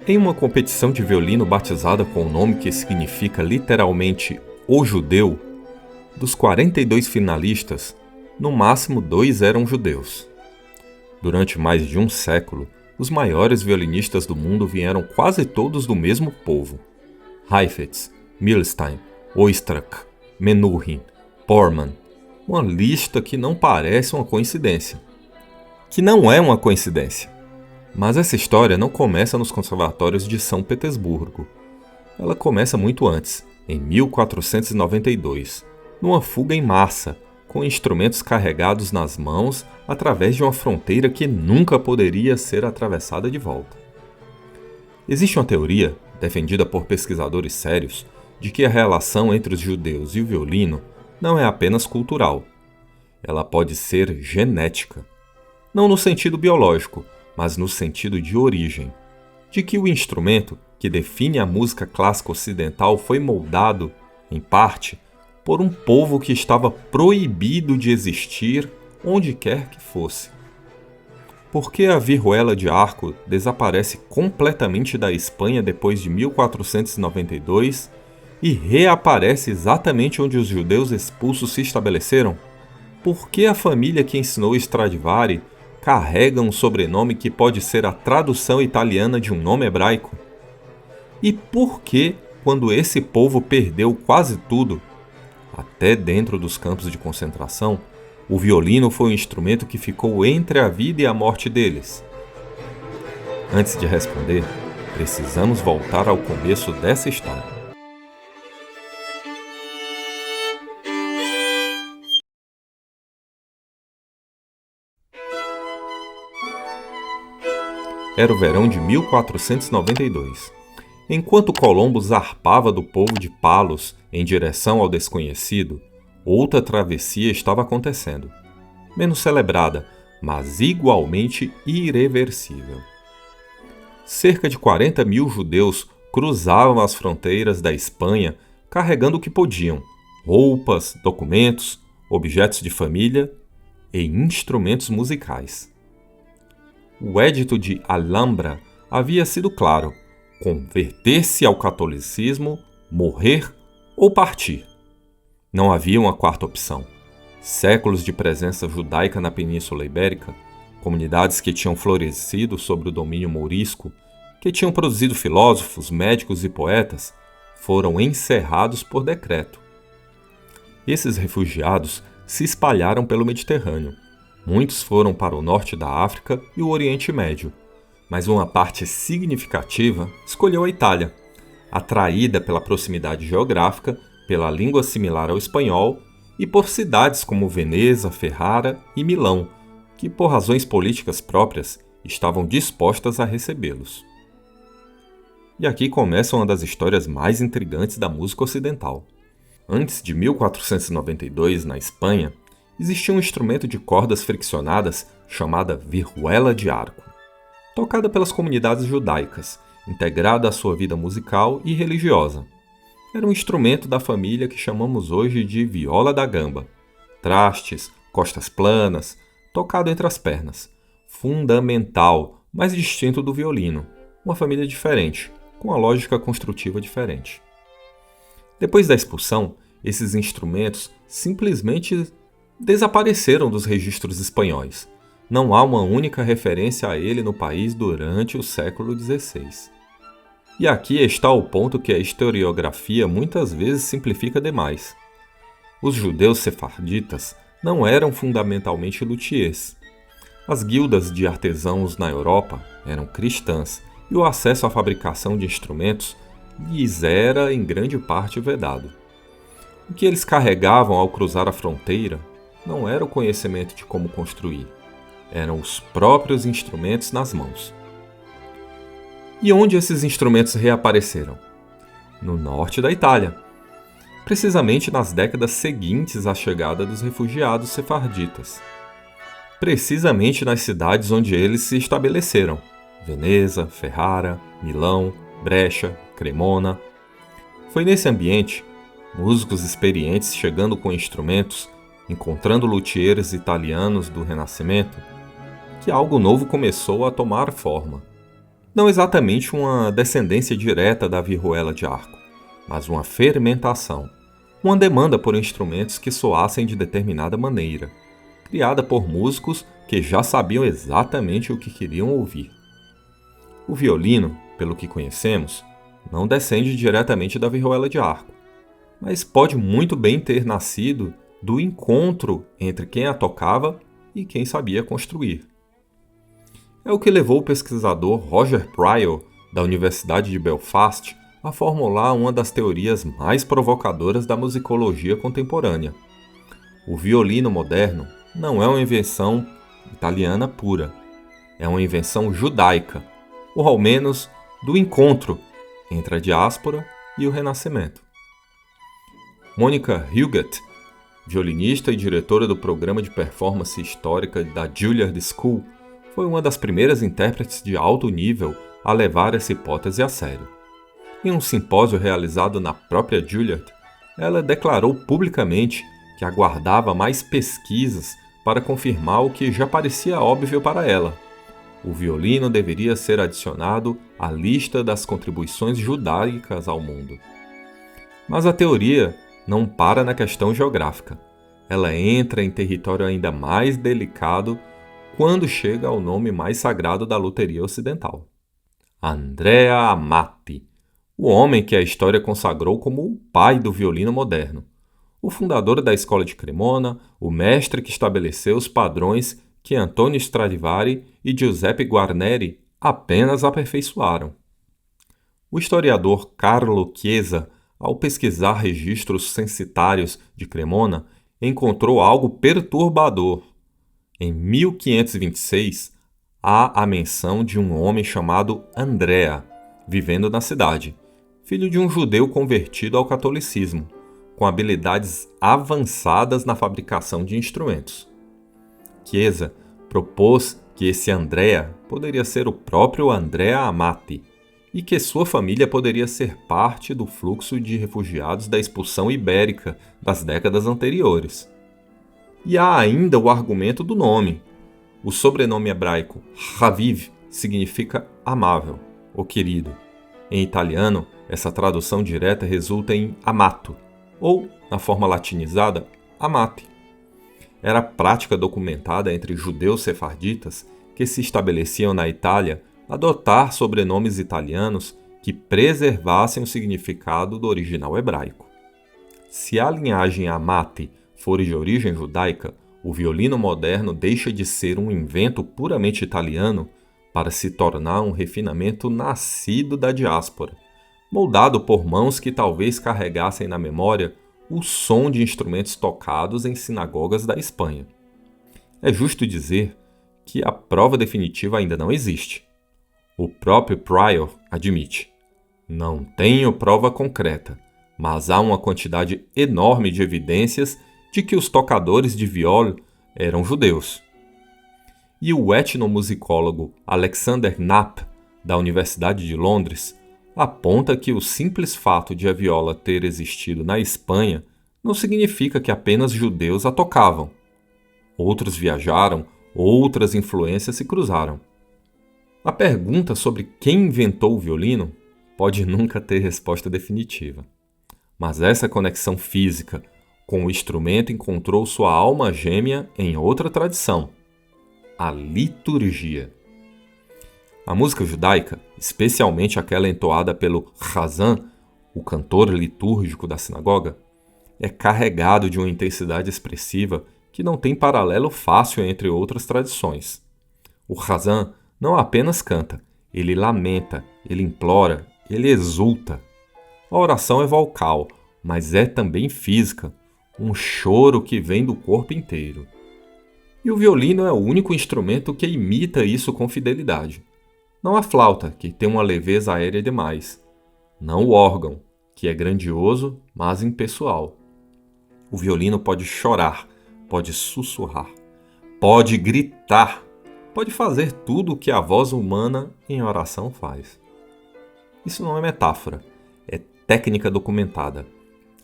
Em uma competição de violino batizada com o nome que significa literalmente O Judeu, dos 42 finalistas, no máximo 2 eram judeus. Durante mais de um século, os maiores violinistas do mundo vieram quase todos do mesmo povo. Heifetz, Milstein, Oistrakh, Menuhin, Porman. Uma lista que não parece uma coincidência. Que não é uma coincidência. Mas essa história não começa nos conservatórios de São Petersburgo. Ela começa muito antes, em 1492, numa fuga em massa, com instrumentos carregados nas mãos através de uma fronteira que nunca poderia ser atravessada de volta. Existe uma teoria, defendida por pesquisadores sérios, de que a relação entre os judeus e o violino não é apenas cultural. Ela pode ser genética. Não no sentido biológico, mas no sentido de origem. De que o instrumento que define a música clássica ocidental foi moldado, em parte, por um povo que estava proibido de existir onde quer que fosse. Por que a vihuela de arco desaparece completamente da Espanha depois de 1492 e reaparece exatamente onde os judeus expulsos se estabeleceram? Por que a família que ensinou Stradivari carrega um sobrenome que pode ser a tradução italiana de um nome hebraico? E por que, quando esse povo perdeu quase tudo, até dentro dos campos de concentração, o violino foi um instrumento que ficou entre a vida e a morte deles? Antes de responder, precisamos voltar ao começo dessa história. Era o verão de 1492. Enquanto Colombo zarpava do povo de Palos em direção ao desconhecido, outra travessia estava acontecendo. Menos celebrada, mas igualmente irreversível. Cerca de 40 mil judeus cruzavam as fronteiras da Espanha carregando o que podiam: roupas, documentos, objetos de família e instrumentos musicais. O Edito de Alhambra havia sido claro: converter-se ao catolicismo, morrer ou partir. Não havia uma quarta opção. Séculos de presença judaica na Península Ibérica, comunidades que tinham florescido sob o domínio mourisco, que tinham produzido filósofos, médicos e poetas, foram encerrados por decreto. Esses refugiados se espalharam pelo Mediterrâneo. Muitos foram para o norte da África e o Oriente Médio, mas uma parte significativa escolheu a Itália, atraída pela proximidade geográfica, pela língua similar ao espanhol e por cidades como Veneza, Ferrara e Milão, que por razões políticas próprias estavam dispostas a recebê-los. E aqui começa uma das histórias mais intrigantes da música ocidental. Antes de 1492, na Espanha, existia um instrumento de cordas friccionadas chamada vihuela de arco, tocada pelas comunidades judaicas, integrada à sua vida musical e religiosa. Era um instrumento da família que chamamos hoje de viola da gamba. Trastes, costas planas, tocado entre as pernas. Fundamental, mas distinto do violino. Uma família diferente, com uma lógica construtiva diferente. Depois da expulsão, esses instrumentos simplesmente desapareceram dos registros espanhóis. Não há uma única referência a ele no país durante o século XVI. E aqui está o ponto que a historiografia muitas vezes simplifica demais. Os judeus sefarditas não eram fundamentalmente luthiers. As guildas de artesãos na Europa eram cristãs e o acesso à fabricação de instrumentos lhes era em grande parte vedado. O que eles carregavam ao cruzar a fronteira não era o conhecimento de como construir, eram os próprios instrumentos nas mãos. E onde esses instrumentos reapareceram? No norte da Itália, precisamente nas décadas seguintes à chegada dos refugiados sefarditas. Precisamente nas cidades onde eles se estabeleceram: Veneza, Ferrara, Milão, Brescia, Cremona. Foi nesse ambiente, músicos experientes chegando com instrumentos, encontrando luthiers italianos do Renascimento, que algo novo começou a tomar forma. Não exatamente uma descendência direta da vihuela de arco, mas uma fermentação, uma demanda por instrumentos que soassem de determinada maneira, criada por músicos que já sabiam exatamente o que queriam ouvir. O violino, pelo que conhecemos, não descende diretamente da vihuela de arco, mas pode muito bem ter nascido do encontro entre quem a tocava e quem sabia construir. É o que levou o pesquisador Roger Pryor, da Universidade de Belfast, a formular uma das teorias mais provocadoras da musicologia contemporânea. O violino moderno não é uma invenção italiana pura, é uma invenção judaica, ou ao menos do encontro entre a diáspora e o Renascimento. Monica Huguet, violinista e diretora do programa de performance histórica da Juilliard School, foi uma das primeiras intérpretes de alto nível a levar essa hipótese a sério. Em um simpósio realizado na própria Juilliard, ela declarou publicamente que aguardava mais pesquisas para confirmar o que já parecia óbvio para ela. O violino deveria ser adicionado à lista das contribuições judaicas ao mundo. Mas a teoria não para na questão geográfica. Ela entra em território ainda mais delicado quando chega ao nome mais sagrado da luteria ocidental. Andrea Amati, o homem que a história consagrou como o pai do violino moderno, o fundador da escola de Cremona, o mestre que estabeleceu os padrões que Antonio Stradivari e Giuseppe Guarneri apenas aperfeiçoaram. O historiador Carlo Chiesa, ao pesquisar registros censitários de Cremona, encontrou algo perturbador. Em 1526, há a menção de um homem chamado Andrea, vivendo na cidade, filho de um judeu convertido ao catolicismo, com habilidades avançadas na fabricação de instrumentos. Chiesa propôs que esse Andrea poderia ser o próprio Andrea Amati e que sua família poderia ser parte do fluxo de refugiados da expulsão ibérica das décadas anteriores. E há ainda o argumento do nome. O sobrenome hebraico Haviv significa amável, ou querido. Em italiano, essa tradução direta resulta em amato, ou, na forma latinizada, amate. Era prática documentada entre judeus sefarditas que se estabeleciam na Itália adotar sobrenomes italianos que preservassem o significado do original hebraico. Se a linhagem Amati for de origem judaica, o violino moderno deixa de ser um invento puramente italiano para se tornar um refinamento nascido da diáspora, moldado por mãos que talvez carregassem na memória o som de instrumentos tocados em sinagogas da Espanha. É justo dizer que a prova definitiva ainda não existe. O próprio Pryor admite: não tenho prova concreta, mas há uma quantidade enorme de evidências de que os tocadores de viola eram judeus. E o etnomusicólogo Alexander Knapp, da Universidade de Londres, aponta que o simples fato de a viola ter existido na Espanha não significa que apenas judeus a tocavam. Outros viajaram, outras influências se cruzaram. A pergunta sobre quem inventou o violino pode nunca ter resposta definitiva. Mas essa conexão física com o instrumento encontrou sua alma gêmea em outra tradição: a liturgia. A música judaica, especialmente aquela entoada pelo Chazan, o cantor litúrgico da sinagoga, é carregado de uma intensidade expressiva que não tem paralelo fácil entre outras tradições. O Chazan não apenas canta, ele lamenta, ele implora, ele exulta. A oração é vocal, mas é também física, um choro que vem do corpo inteiro. E o violino é o único instrumento que imita isso com fidelidade. Não a flauta, que tem uma leveza aérea demais. Não o órgão, que é grandioso, mas impessoal. O violino pode chorar, pode sussurrar, pode gritar, pode fazer tudo o que a voz humana em oração faz. Isso não é metáfora, é técnica documentada.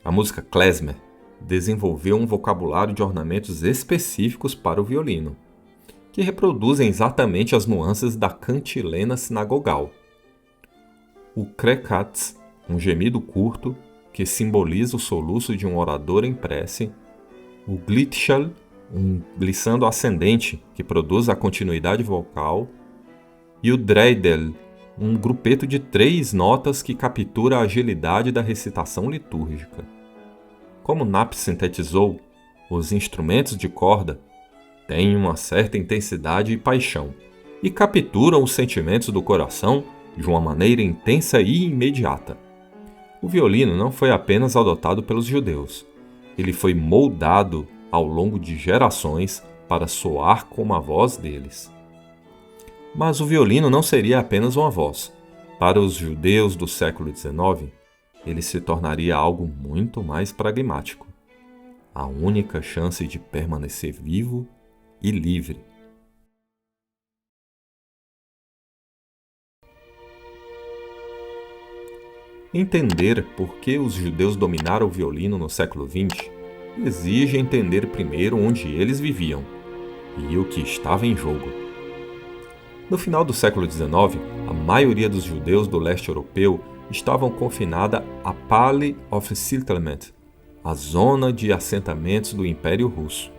A música klezmer desenvolveu um vocabulário de ornamentos específicos para o violino, que reproduzem exatamente as nuances da cantilena sinagogal. O krekatz, um gemido curto, que simboliza o soluço de um orador em prece. O glitschal, um glissando ascendente, que produz a continuidade vocal. E o dreidel, um grupeto de 3 notas que captura a agilidade da recitação litúrgica. Como Knapp sintetizou, os instrumentos de corda têm uma certa intensidade e paixão, e capturam os sentimentos do coração de uma maneira intensa e imediata. O violino não foi apenas adotado pelos judeus, ele foi moldado ao longo de gerações para soar como a voz deles. Mas o violino não seria apenas uma voz. Para os judeus do século XIX, ele se tornaria algo muito mais pragmático, a única chance de permanecer vivo e livre. Entender por que os judeus dominaram o violino no século XX exige entender primeiro onde eles viviam e o que estava em jogo. No final do século XIX, a maioria dos judeus do leste europeu estavam confinada a Pale of Settlement, a zona de assentamentos do Império Russo,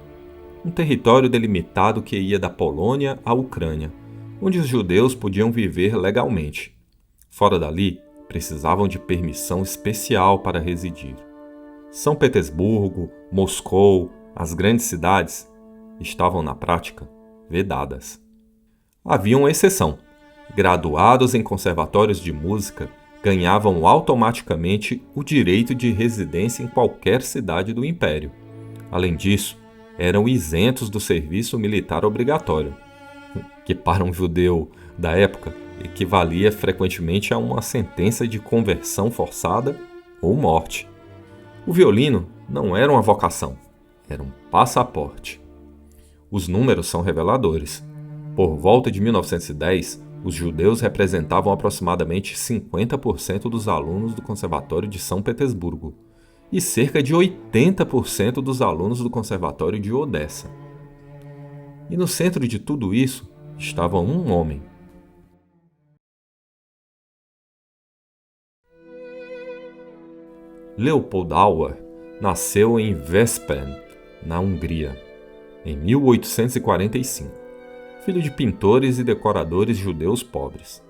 um território delimitado que ia da Polônia à Ucrânia, onde os judeus podiam viver legalmente. Fora dali, precisavam de permissão especial para residir. São Petersburgo, Moscou, as grandes cidades estavam na prática vedadas. Havia uma exceção. Graduados em conservatórios de música ganhavam automaticamente o direito de residência em qualquer cidade do Império. Além disso, eram isentos do serviço militar obrigatório, que para um judeu da época equivalia frequentemente a uma sentença de conversão forçada ou morte. O violino não era uma vocação, era um passaporte. Os números são reveladores. Por volta de 1910, os judeus representavam aproximadamente 50% dos alunos do Conservatório de São Petersburgo e cerca de 80% dos alunos do Conservatório de Odessa. E no centro de tudo isso estava um homem. Leopold Auer nasceu em Veszprém, na Hungria, em 1845, filho de pintores e decoradores judeus pobres.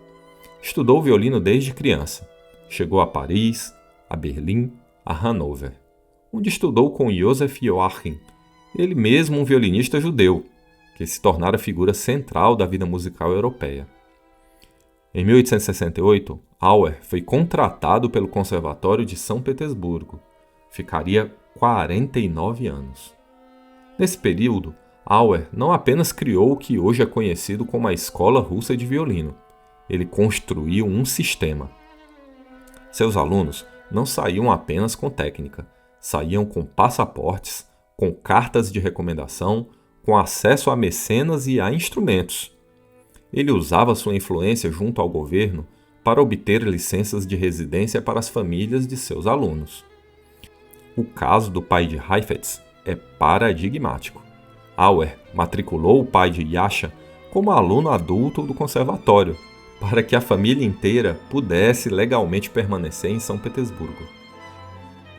Estudou violino desde criança. Chegou a Paris, a Berlim, a Hannover, onde estudou com Joseph Joachim, ele mesmo um violinista judeu, que se tornara figura central da vida musical europeia. Em 1868, Auer foi contratado pelo Conservatório de São Petersburgo. Ficaria 49 anos. Nesse período, Auer não apenas criou o que hoje é conhecido como a Escola Russa de Violino, ele construiu um sistema. Seus alunos não saíam apenas com técnica, saíam com passaportes, com cartas de recomendação, com acesso a mecenas e a instrumentos. Ele usava sua influência junto ao governo para obter licenças de residência para as famílias de seus alunos. O caso do pai de Heifetz é paradigmático. Auer matriculou o pai de Yasha como aluno adulto do conservatório, para que a família inteira pudesse legalmente permanecer em São Petersburgo.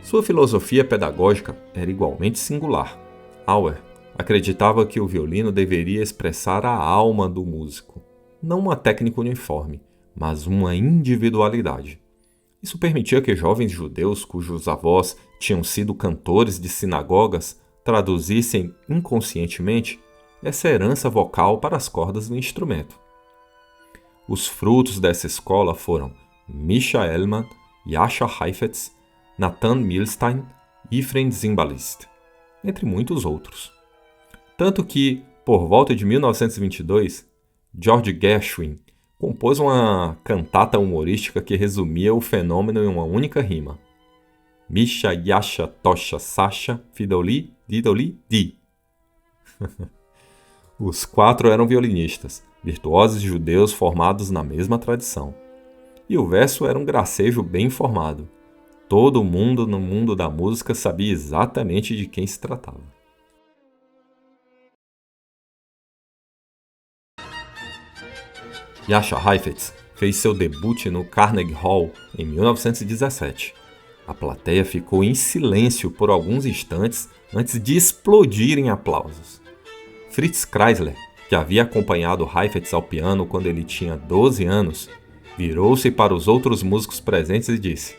Sua filosofia pedagógica era igualmente singular. Auer acreditava que o violino deveria expressar a alma do músico, não uma técnica uniforme, mas uma individualidade. Isso permitia que jovens judeus cujos avós tinham sido cantores de sinagogas traduzissem inconscientemente essa herança vocal para as cordas do instrumento. Os frutos dessa escola foram Misha Elman, Yasha Heifetz, Nathan Milstein e Efrem Zimbalist, entre muitos outros. Tanto que, por volta de 1922, George Gershwin compôs uma cantata humorística que resumia o fenômeno em uma única rima. Misha, Yasha, Tosha, Sasha, Fidoli, Didoli, Di. Os 4 eram violinistas, virtuosos judeus formados na mesma tradição. E o verso era um gracejo bem formado. Todo mundo no mundo da música sabia exatamente de quem se tratava. Jascha Heifetz fez seu debut no Carnegie Hall em 1917. A plateia ficou em silêncio por alguns instantes antes de explodir em aplausos. Fritz Kreisler, que havia acompanhado Heifetz ao piano quando ele tinha 12 anos, virou-se para os outros músicos presentes e disse: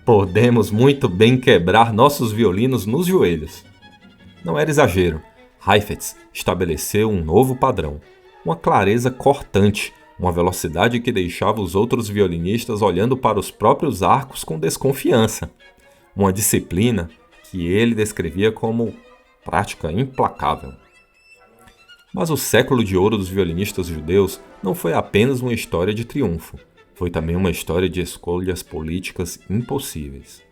"Podemos muito bem quebrar nossos violinos nos joelhos." Não era exagero. Heifetz estabeleceu um novo padrão, uma clareza cortante, uma velocidade que deixava os outros violinistas olhando para os próprios arcos com desconfiança, uma disciplina que ele descrevia como prática implacável. Mas o século de ouro dos violinistas judeus não foi apenas uma história de triunfo, foi também uma história de escolhas políticas impossíveis.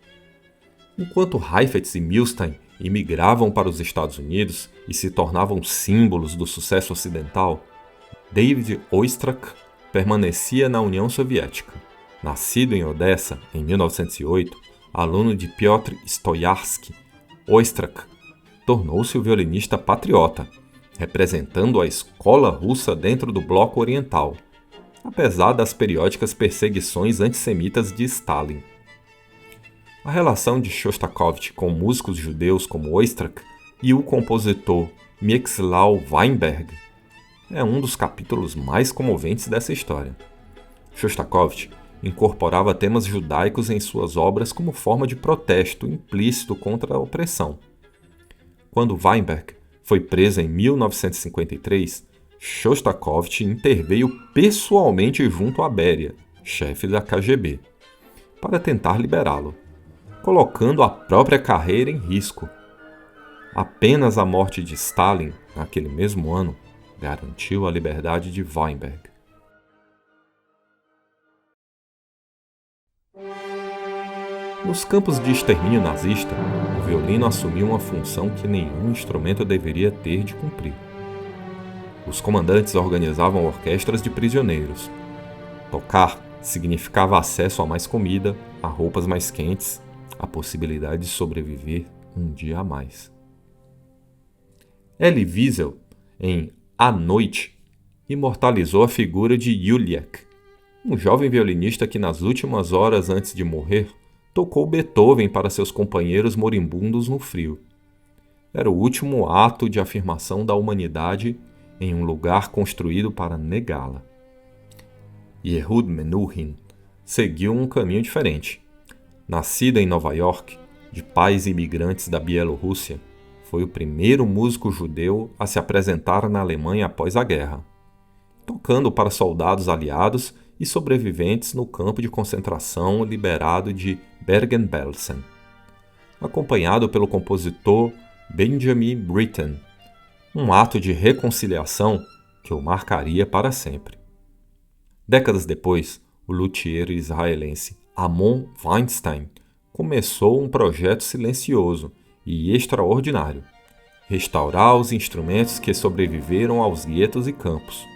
Enquanto Heifetz e Milstein imigravam para os Estados Unidos e se tornavam símbolos do sucesso ocidental, David Oistrakh permanecia na União Soviética. Nascido em Odessa em 1908, aluno de Piotr Stoyarsky, Oistrakh tornou-se o violinista patriota, representando a escola russa dentro do bloco oriental, apesar das periódicas perseguições antissemitas de Stalin. A relação de Shostakovich com músicos judeus como Oistrakh e o compositor Mieczysław Weinberg é um dos capítulos mais comoventes dessa história. Shostakovich incorporava temas judaicos em suas obras como forma de protesto implícito contra a opressão. Quando Weinberg foi preso em 1953, Shostakovich interveio pessoalmente junto a Beria, chefe da KGB, para tentar liberá-lo, colocando a própria carreira em risco. Apenas a morte de Stalin, naquele mesmo ano, garantiu a liberdade de Weinberg. Nos campos de extermínio nazista, o violino assumiu uma função que nenhum instrumento deveria ter de cumprir. Os comandantes organizavam orquestras de prisioneiros. Tocar significava acesso a mais comida, a roupas mais quentes, a possibilidade de sobreviver um dia a mais. Elie Wiesel, em A Noite, imortalizou a figura de Juliak, um jovem violinista que nas últimas horas antes de morrer tocou Beethoven para seus companheiros moribundos no frio. Era o último ato de afirmação da humanidade em um lugar construído para negá-la. Yehud Menuhin seguiu um caminho diferente. Nascido em Nova York, de pais imigrantes da Bielorrússia, foi o primeiro músico judeu a se apresentar na Alemanha após a guerra, tocando para soldados aliados e sobreviventes no campo de concentração liberado de Bergen-Belsen, acompanhado pelo compositor Benjamin Britten, um ato de reconciliação que o marcaria para sempre. Décadas depois, o luthier israelense Amon Weinstein começou um projeto silencioso e extraordinário: restaurar os instrumentos que sobreviveram aos guetos e campos.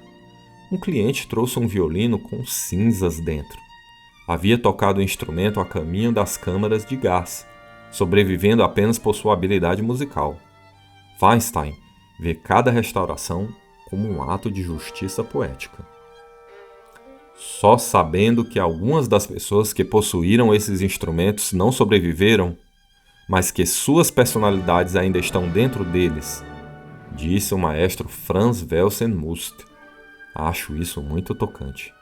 Um cliente trouxe um violino com cinzas dentro. Havia tocado o instrumento a caminho das câmaras de gás, sobrevivendo apenas por sua habilidade musical. Weinstein vê cada restauração como um ato de justiça poética. Só sabendo que algumas das pessoas que possuíram esses instrumentos não sobreviveram, mas que suas personalidades ainda estão dentro deles, disse o maestro Franz Welsen-Must. Acho isso muito tocante.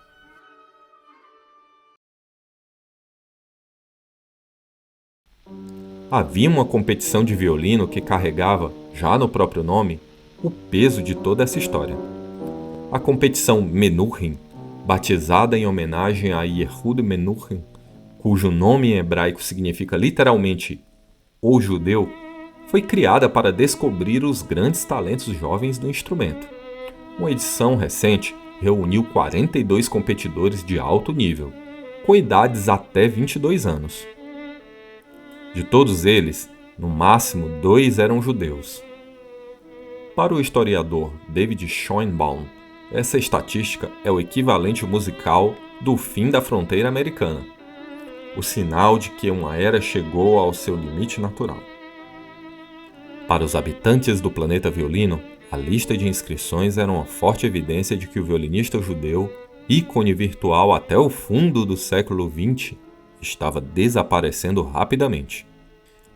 Havia uma competição de violino que carregava, já no próprio nome, o peso de toda essa história. A competição Menuhin, batizada em homenagem a Yehud Menuhin, cujo nome em hebraico significa literalmente o judeu, foi criada para descobrir os grandes talentos jovens do instrumento. Uma edição recente reuniu 42 competidores de alto nível, com idades até 22 anos. De todos eles, no máximo 2 eram judeus. Para o historiador David Schoenbaum, essa estatística é o equivalente musical do fim da fronteira americana, o sinal de que uma era chegou ao seu limite natural. Para os habitantes do planeta violino, A lista de inscrições era uma forte evidência de que o violinista judeu, ícone virtual até o fundo do século XX, estava desaparecendo rapidamente.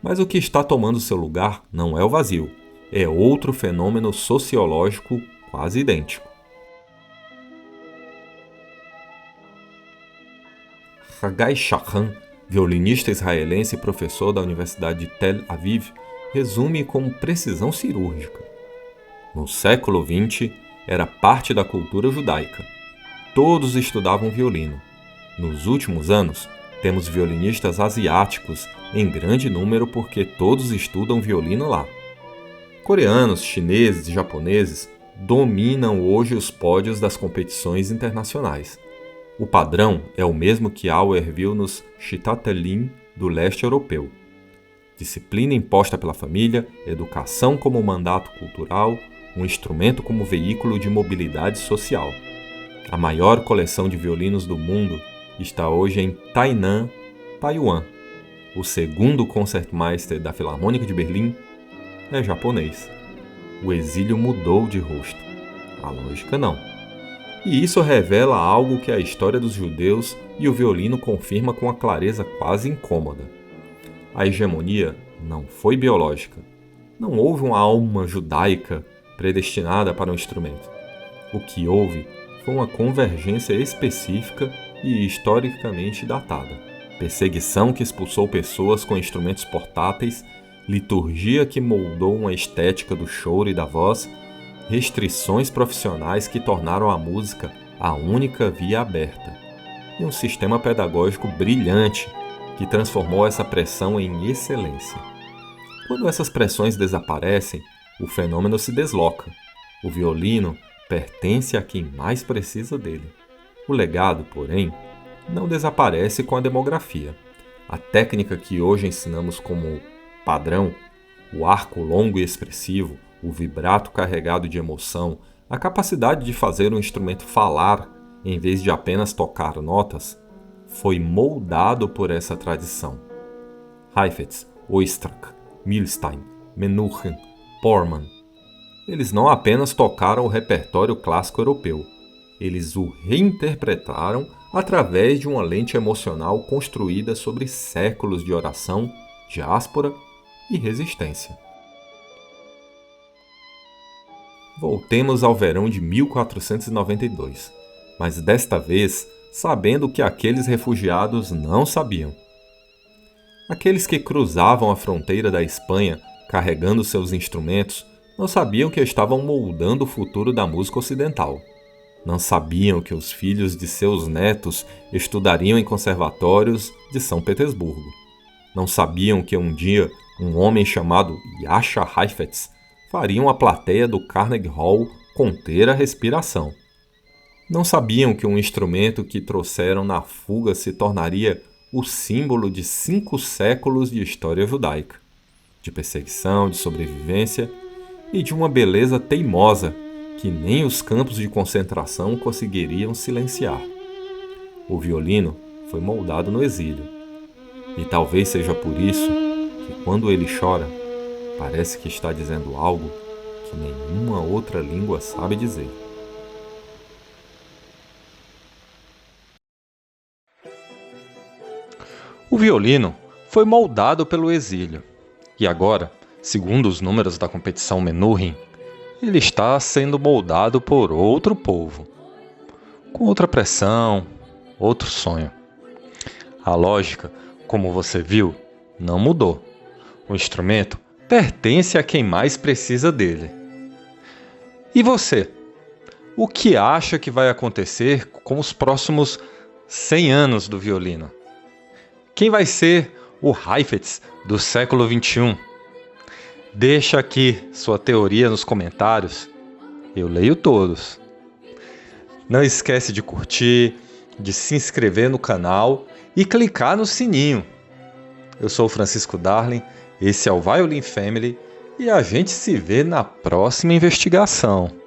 Mas o que está tomando seu lugar não é o vazio, é outro fenômeno sociológico quase idêntico. Haggai Shachan, violinista israelense e professor da Universidade de Tel Aviv, resume com precisão cirúrgica. No século XX, era parte da cultura judaica. Todos estudavam violino. Nos últimos anos, temos violinistas asiáticos em grande número porque todos estudam violino lá. Coreanos, chineses e japoneses dominam hoje os pódios das competições internacionais. O padrão é o mesmo que Auer viu nos Shitatelim do leste europeu. Disciplina imposta pela família, educação como mandato cultural, um instrumento como veículo de mobilidade social. A maior coleção de violinos do mundo está hoje em Tainan, Taiwan. O segundo Concertmeister da Filarmônica de Berlim é japonês. O exílio mudou de rosto. A lógica não. E isso revela algo que a história dos judeus e o violino confirma com uma clareza quase incômoda. A hegemonia não foi biológica. Não houve uma alma judaica predestinada para um instrumento. O que houve foi uma convergência específica e historicamente datada. Perseguição que expulsou pessoas com instrumentos portáteis, liturgia que moldou uma estética do choro e da voz, restrições profissionais que tornaram a música a única via aberta, e um sistema pedagógico brilhante que transformou essa pressão em excelência. Quando essas pressões desaparecem, o fenômeno se desloca. O violino pertence a quem mais precisa dele. O legado, porém, não desaparece com a demografia. A técnica que hoje ensinamos como padrão, o arco longo e expressivo, o vibrato carregado de emoção, a capacidade de fazer um instrumento falar em vez de apenas tocar notas, foi moldado por essa tradição. Heifetz, Oistrakh, Milstein, Menuhin, Porman. Eles não apenas tocaram o repertório clássico europeu, eles o reinterpretaram através de uma lente emocional construída sobre séculos de oração, diáspora e resistência. Voltemos ao verão de 1492, mas desta vez sabendo o que aqueles refugiados não sabiam. Aqueles que cruzavam a fronteira da Espanha carregando seus instrumentos não sabiam que estavam moldando o futuro da música ocidental. Não sabiam que os filhos de seus netos estudariam em conservatórios de São Petersburgo. Não sabiam que um dia um homem chamado Jascha Heifetz faria uma plateia do Carnegie Hall conter a respiração. Não sabiam que um instrumento que trouxeram na fuga se tornaria o símbolo de 5 séculos de história judaica, de perseguição, de sobrevivência e de uma beleza teimosa que nem os campos de concentração conseguiriam silenciar. O violino foi moldado no exílio, e talvez seja por isso que quando ele chora, parece que está dizendo algo que nenhuma outra língua sabe dizer. O violino foi moldado pelo exílio, e agora, segundo os números da competição Menuhin, ele está sendo moldado por outro povo, com outra pressão, outro sonho. A lógica, como você viu, não mudou. O instrumento pertence a quem mais precisa dele. E você? O que acha que vai acontecer com os próximos 100 anos do violino? Quem vai ser o Heifetz do século XXI? Deixa aqui sua teoria nos comentários. Eu leio todos. Não esquece de curtir, de se inscrever no canal e clicar no sininho. Eu sou o Francisco Darling, esse é o Violin Family e a gente se vê na próxima investigação.